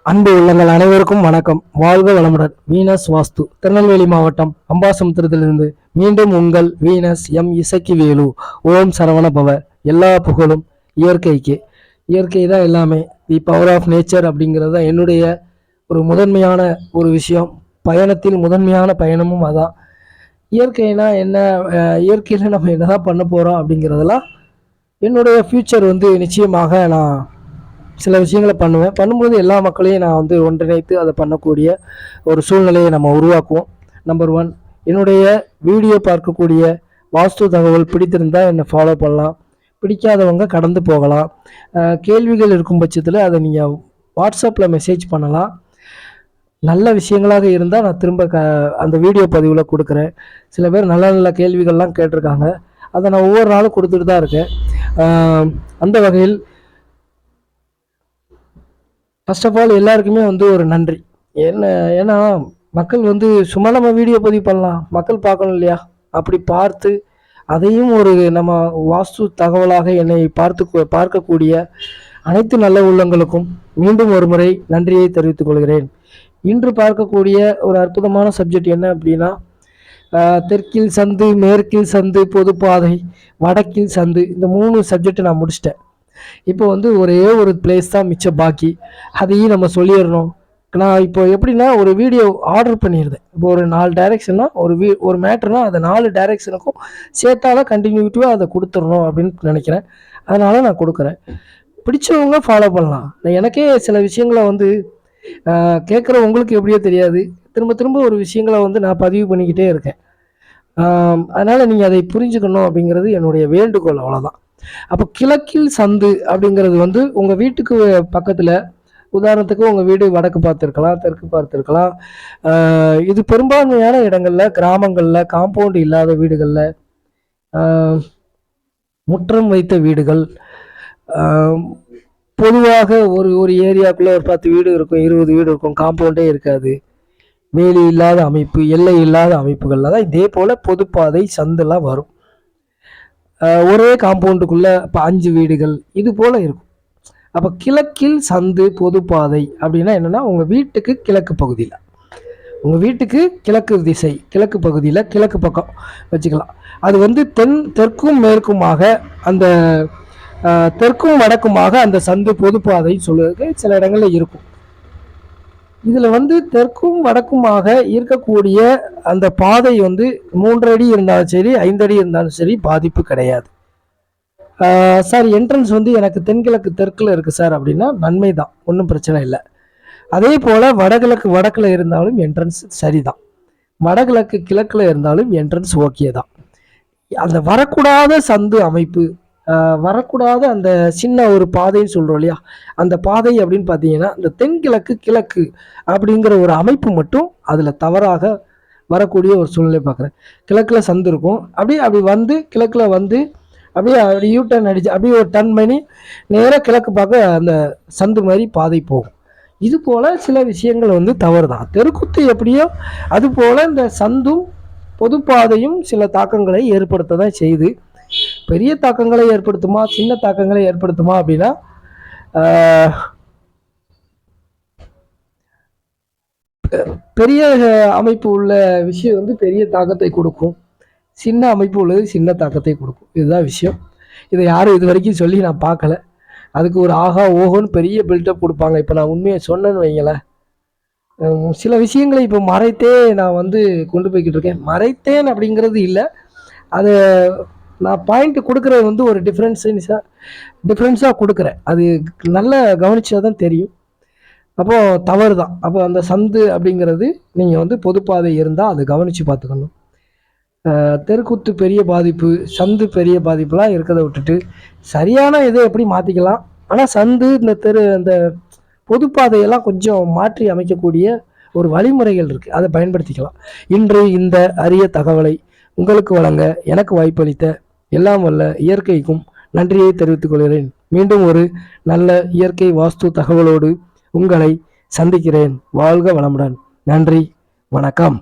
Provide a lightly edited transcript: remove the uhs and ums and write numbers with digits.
அன்பு உள்ளங்கள் அனைவருக்கும் வணக்கம். வாழ்க வளமுடன். வீனஸ் வாஸ்து திருநெல்வேலி மாவட்டம் அம்பாசமுத்திரத்திலிருந்து மீண்டும் உங்கள் வீனஸ் எம் இசக்கி வேலு. ஓம் சரவண பவ. எல்லா புகழும் இயற்கைக்கு. இயற்கை தான் எல்லாமே. தி பவர் ஆஃப் நேச்சர் அப்படிங்கிறது தான் என்னுடைய ஒரு முதன்மையான ஒரு விஷயம். பயணத்தில் முதன்மையான பயணமும் அதான். இயற்கைனா என்ன, இயற்கையில் நம்ம என்னதான் பண்ண போகிறோம் அப்படிங்கிறதெல்லாம் என்னுடைய ஃப்யூச்சர் நிச்சயமாக நான் சில விஷயங்களை பண்ணும்போது எல்லா மக்களையும் நான் ஒன்றிணைத்து அதை பண்ணக்கூடிய ஒரு சூழ்நிலையை நம்ம உருவாக்குவோம். நம்பர் 1, என்னுடைய வீடியோ பார்க்கக்கூடிய வாஸ்து தகவல் பிடித்திருந்தால் என்னை ஃபாலோ பண்ணலாம். பிடிக்காதவங்க கடந்து போகலாம். கேள்விகள் இருக்கும் பட்சத்தில் அதை நீங்கள் வாட்ஸ்அப்பில் மெசேஜ் பண்ணலாம். நல்ல விஷயங்களாக இருந்தால் நான் திரும்ப அந்த வீடியோ பதிவில் கொடுக்குறேன். சில பேர் நல்ல நல்ல கேள்விகள்லாம் கேட்டிருக்காங்க. அதை நான் ஒவ்வொரு நாளும் கொடுத்துட்டு தான் இருக்கேன். அந்த வகையில் ஃபர்ஸ்ட் ஆஃப் ஆல் எல்லாருக்குமே ஒரு நன்றி. ஏன்னா மக்கள் சும்மா நம்ம வீடியோ பதிவு பண்ணலாம், மக்கள் பார்க்கணும் இல்லையா? அப்படி பார்த்து அதையும் ஒரு நம்ம வாஸ்து தகவலாக என்னை பார்க்கக்கூடிய அனைத்து நல்ல உள்ளங்களுக்கும் மீண்டும் ஒரு முறை நன்றியை தெரிவித்துக் கொள்கிறேன். இன்று பார்க்கக்கூடிய ஒரு அற்புதமான சப்ஜெக்ட் என்ன அப்படின்னா, தெற்கில் சந்து, மேற்கில் சந்து, பொதுப்பாதை, வடக்கில் சந்து, இந்த 3 சப்ஜெக்ட் நான் முடிச்சிட்டேன். இப்போ ஒரே ஒரு பிளேஸ் தான் மிச்சம் பாக்கி. அதையும் நம்ம சொல்லிடணும். நான் இப்போ எப்படின்னா ஒரு வீடியோ ஆர்டர் பண்ணியிருந்தேன். இப்போ ஒரு 4 டைரக்ஷன்னா ஒரு மேட்டர்னா அதை 4 டைரக்ஷனுக்கும் சேர்த்தாலும் கண்டினியூட்டிவாக அதை கொடுத்துடணும் அப்படின்னு நினைக்கிறேன். அதனால நான் கொடுக்குறேன். பிடிச்சவங்க ஃபாலோ பண்ணலாம். எனக்கே சில விஷயங்களை கேட்குற உங்களுக்கு எப்படியோ தெரியாது, திரும்ப திரும்ப ஒரு விஷயங்களை நான் பதிவு பண்ணிக்கிட்டே இருக்கேன். அதனால் நீங்கள் அதை புரிஞ்சுக்கணும் அப்படிங்கிறது என்னுடைய வேண்டுகோள், அவ்வளோதான். அப்போ கிழக்கில் சந்து அப்படிங்கிறது உங்கள் வீட்டுக்கு பக்கத்தில், உதாரணத்துக்கு உங்கள் வீடு வடக்கு பார்த்துருக்கலாம், தெற்கு பார்த்துருக்கலாம். இது பெரும்பான்மையான இடங்களில், கிராமங்களில், காம்பவுண்ட் இல்லாத வீடுகளில், முற்றம் வைத்த வீடுகள், பொதுவாக ஒரு ஏரியாக்குள்ளே ஒரு 10 வீடு இருக்கும், 20 வீடு இருக்கும், காம்பவுண்டே இருக்காது, வேலி இல்லாத அமைப்பு, எல்லை இல்லாத அமைப்புகளில் தான் இதே போல் பொதுப்பாதை சந்தெல்லாம் வரும். ஒரே காம்பவுண்டுக்குள்ளே இப்போ 5 வீடுகள் இது போல் இருக்கும். அப்போ கிழக்கில் சந்து பொதுப்பாதை அப்படின்னா என்னென்னா, உங்கள் வீட்டுக்கு கிழக்கு பகுதியில், உங்கள் வீட்டுக்கு கிழக்கு திசை, கிழக்கு பகுதியில், கிழக்கு பக்கம் வச்சுக்கலாம். அது தெற்கும் மேற்குமாக, அந்த தெற்கும் வடக்குமாக அந்த சந்து பொதுப்பாதை சொல்லுறதுக்கு சில இடங்களில் இருக்கும். இதில் தெற்கும் வடக்குமாக இருக்கக்கூடிய அந்த பாதை 3 அடி இருந்தாலும் சரி, 5 அடி இருந்தாலும் சரி, பாதிப்பு கிடையாது. சார் என்ட்ரன்ஸ் எனக்கு தென்கிழக்கு தெற்கில் இருக்குது சார் அப்படின்னா நன்மை தான், ஒன்றும் பிரச்சனை இல்லை. அதே போல் வடகிழக்கு வடக்கில் இருந்தாலும் என்ட்ரன்ஸ் சரிதான், வடகிழக்கு கிழக்கில் இருந்தாலும் என்ட்ரன்ஸ் ஓகே தான். அந்த வரக்கூடாத சந்து அமைப்பு, வரக்கூடாத அந்த சின்ன ஒரு பாதைன்னு சொல்கிறோம் இல்லையா, அந்த பாதை அப்படின்னு பார்த்தீங்கன்னா இந்த தென்கிழக்கு கிழக்கு அப்படிங்கிற ஒரு அமைப்பு மட்டும் அதில் தவறாக வரக்கூடிய ஒரு சூழ்நிலை பார்க்குறேன். கிழக்கில் சந்து இருக்கும், அப்படி கிழக்கில் அப்படியே யூட்டர்ன் அடிச்சு அப்படியே ஒரு டர்ன் பண்ணி நேராக கிழக்கு பார்க்க அந்த சந்து மாதிரி பாதை போகும். இது போல் சில விஷயங்கள் தவறு தான். தெருக்குத்து எப்படியோ அதுபோல் இந்த சந்தும் பொதுப்பாதையும் சில தாக்கங்களை ஏற்படுத்த தான் செய்யுது. பெரிய தாக்கங்களை ஏற்படுத்துமா, சின்ன தாக்கங்களை ஏற்படுத்துமா அப்படின்னா, பெரிய அமைப்பு உள்ள விஷயம் பெரிய தாக்கத்தை கொடுக்கும், சின்ன அமைப்பு உள்ளது சின்ன தாக்கத்தை கொடுக்கும். இதுதான் விஷயம். இதை யாரும் இது வரைக்கும் சொல்லி நான் பார்க்கல. அதுக்கு ஒரு ஆஹா ஓஹோன்னு பெரிய பில்டப் கொடுப்பாங்க. இப்போ நான் உண்மையை சொன்னேன்னு வைங்களேன், சில விஷயங்களை இப்போ மறைத்தே நான் கொண்டு போய்கிட்டு இருக்கேன். மறைத்தேன் அப்படிங்கிறது இல்லை, அது நான் பாயிண்ட் கொடுக்குறது ஒரு டிஃப்ரென்ஸாக கொடுக்குறேன். அது நல்லா கவனிச்சா தான் தெரியும். அப்போது தவறு தான். அப்போ அந்த சந்து அப்படிங்கிறது நீங்கள் பொதுப்பாதை இருந்தால் அதை கவனித்து பார்த்துக்கணும். தெருக்குத்து பெரிய பாதிப்பு, சந்து பெரிய பாதிப்புலாம் இருக்கிறத விட்டுட்டு சரியான இதை எப்படி மாற்றிக்கலாம். ஆனால் சந்து, இந்த அந்த பொதுப்பாதையெல்லாம் கொஞ்சம் மாற்றி அமைக்கக்கூடிய ஒரு வழிமுறைகள் இருக்குது, அதை பயன்படுத்திக்கலாம். இன்று இந்த அரிய தகவலை உங்களுக்கு வழங்க எனக்கு வாய்ப்பளித்த எல்லாம் வல்ல இயற்கைக்கும் நன்றியை தெரிவித்துக் கொள்கிறேன். மீண்டும் ஒரு நல்ல இயற்கை வாஸ்து தகவலோடு உங்களை சந்திக்கிறேன். வாழ்க வளமுடன். நன்றி, வணக்கம்.